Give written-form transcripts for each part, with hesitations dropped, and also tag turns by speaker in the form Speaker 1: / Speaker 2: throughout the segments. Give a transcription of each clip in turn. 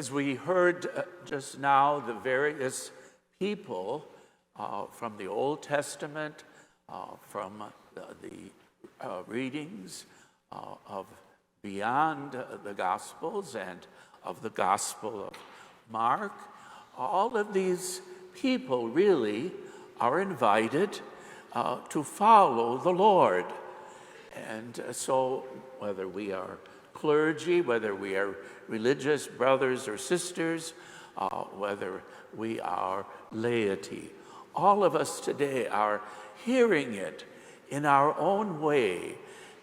Speaker 1: As we heard just now, the various people from the Old Testament, from the readings of beyond the Gospels and of the Gospel of Mark, all of these people really are invited to follow the Lord. And so whether we are clergy, whether we are religious brothers or sisters, whether we are laity, all of us today are hearing it in our own way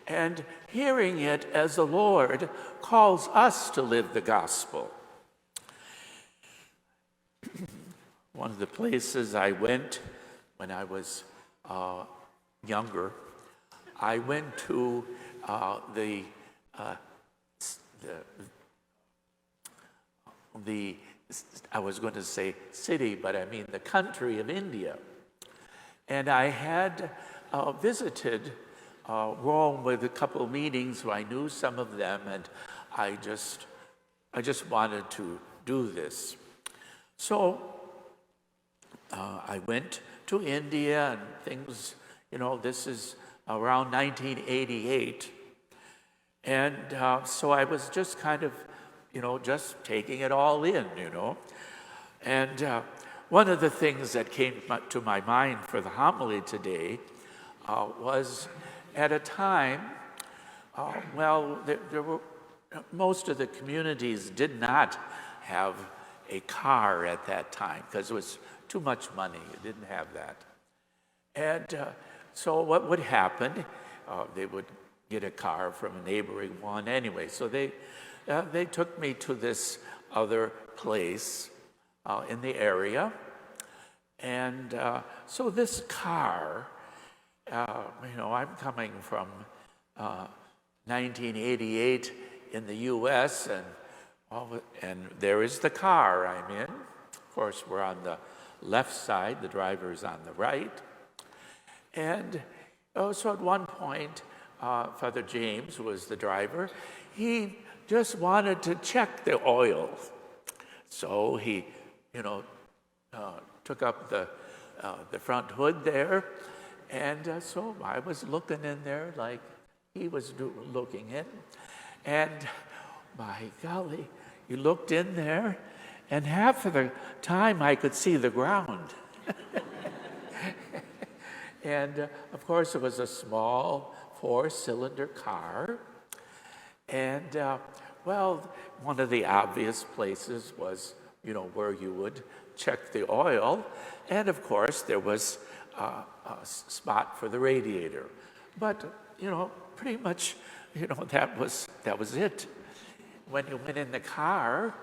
Speaker 1: and hearing it as the Lord calls us to live the gospel. One of the places I went when I was younger, I went to I was going to say city, but I mean the country of India. And I had visited Rome with a couple of meetings where I knew some of them, and I just wanted to do this. So I went to India and things, this is around 1988. And so I was just kind of, just taking it all in, And one of the things that came to my mind for the homily today was at a time, there were, most of the communities did not have a car at that time because it was too much money. You didn't have that. And so what would happen, they would get a car from a neighboring one anyway. So they took me to this other place in the area. And so this car, I'm coming from 1988 in the U.S., and there is the car I'm in. Of course, we're on the left side, the driver's on the right. And so at one point, Father James was the driver. He just wanted to check the oil. So he, took up the front hood there. And so I was looking in there like he was looking in. And by golly, you looked in there, and half of the time I could see the ground. And of course, it was a small 4-cylinder car. And one of the obvious places was, where you would check the oil. And of course, there was a spot for the radiator. But, pretty much, that was it. When you went in the car,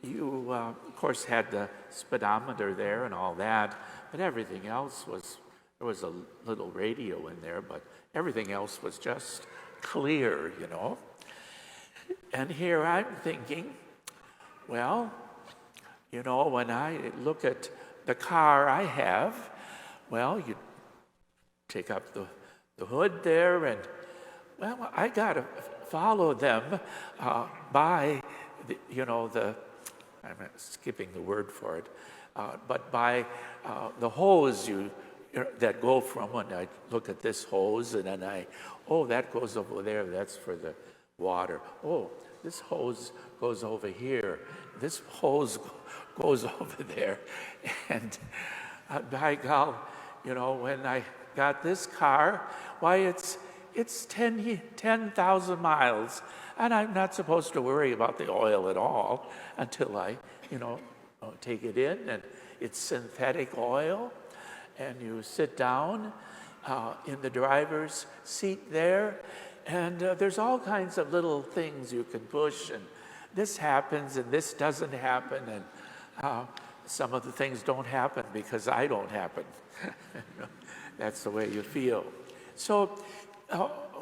Speaker 1: you, of course, had the speedometer there and all that, but everything else there was a little radio in there, but everything else was just clear, And here I'm thinking, when I look at the car I have, you take up the hood there, and, I got to follow them by, I'm skipping the word for it, but by the hose that go from when I look at this hose, and then that goes over there, that's for the water. Oh, this hose goes over here. This hose goes over there. And by God, when I got this car, it's 10,000 miles, and I'm not supposed to worry about the oil at all until I, take it in, and it's synthetic oil, and you sit down in the driver's seat there, and there's all kinds of little things you can push, and this happens, and this doesn't happen, and some of the things don't happen because I don't happen. That's the way you feel. So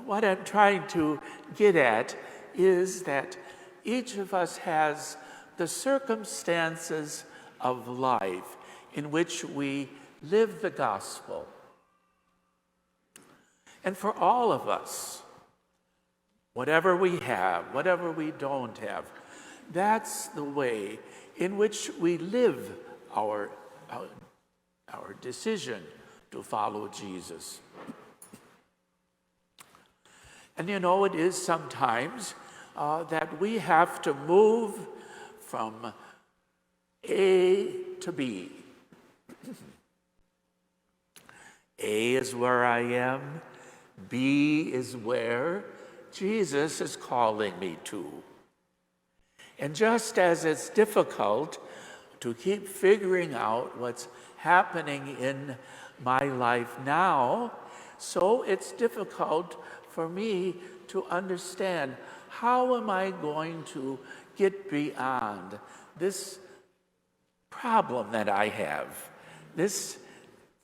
Speaker 1: what I'm trying to get at is that each of us has the circumstances of life in which we live the gospel. And for all of us, whatever we have, whatever we don't have, That's the way in which we live our decision to follow Jesus. And it is sometimes that we have to move from A to B. A is where I am. B is where Jesus is calling me to. And just as it's difficult to keep figuring out what's happening in my life now, so it's difficult for me to understand, how am I going to get beyond this problem that I have, this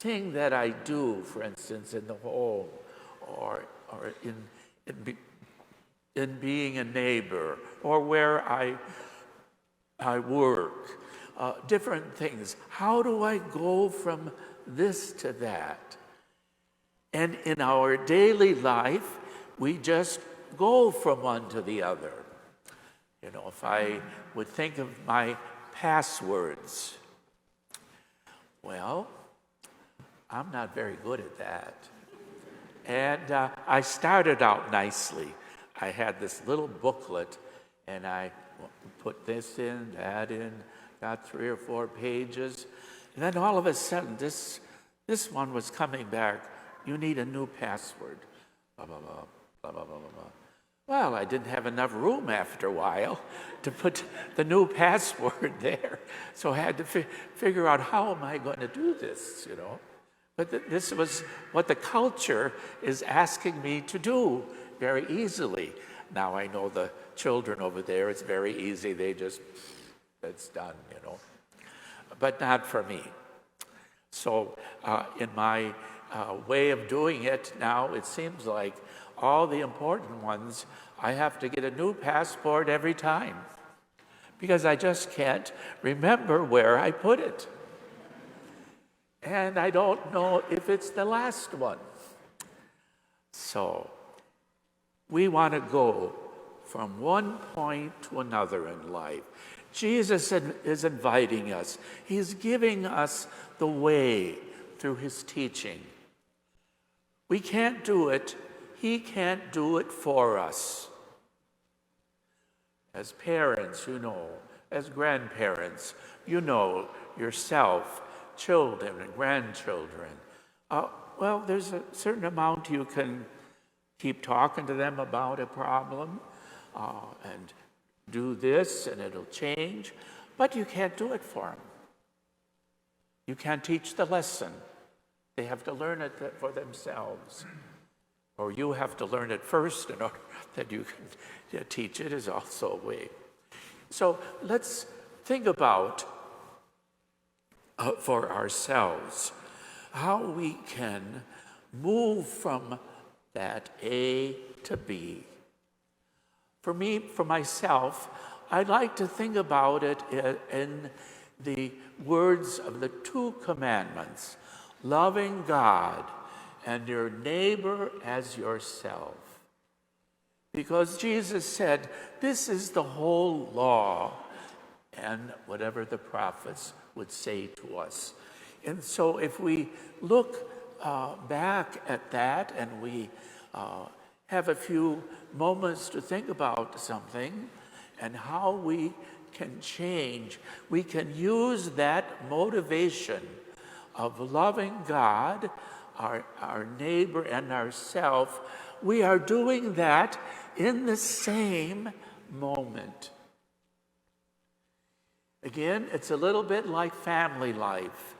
Speaker 1: thing that I do, for instance, in the home, or in being a neighbor, or where I work, different things. How do I go from this to that? And in our daily life, we just go from one to the other. If I would think of my passwords, well, I'm not very good at that. And I started out nicely. I had this little booklet, and I put this in, that in, got 3 or 4 pages. And then all of a sudden, this one was coming back. You need a new password. Blah, blah, blah, blah, blah, blah, blah. Well, I didn't have enough room after a while to put the new password there. So I had to figure out, how am I going to do this, But this was what the culture is asking me to do very easily. Now I know the children over there, it's very easy. It's done, But not for me. So in my way of doing it now, it seems like all the important ones, I have to get a new passport every time, because I just can't remember where I put it. And I don't know if it's the last one. So we want to go from one point to another in life. Jesus is inviting us. He's giving us the way through his teaching. We can't do it. He can't do it for us. As parents, as grandparents, yourself, children and grandchildren. Well, there's a certain amount you can keep talking to them about a problem and do this and it'll change, but you can't do it for them. You can't teach the lesson. They have to learn it for themselves. Or you have to learn it first in order that you can teach it, is also a way. So let's think about for ourselves how we can move from that A to B. For myself, I'd like to think about it in the words of the 2 commandments: loving God and your neighbor as yourself. Because Jesus said, this is the whole law and whatever the prophets would say to us. And so if we look back at that and we have a few moments to think about something and how we can change, we can use that motivation of loving God, our neighbor, and ourselves. We are doing that in the same moment. Again, it's a little bit like family life.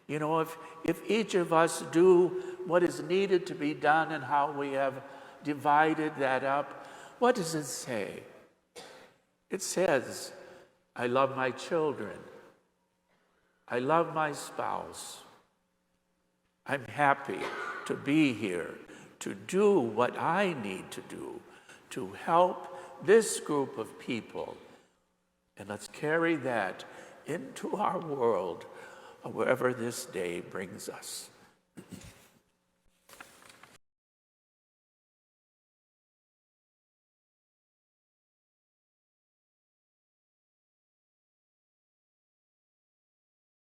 Speaker 1: If each of us do what is needed to be done and how we have divided that up, what does it say? It says, I love my children. I love my spouse. I'm happy to be here, to do what I need to do, to help this group of people. And let's carry that into our world, wherever this day brings us.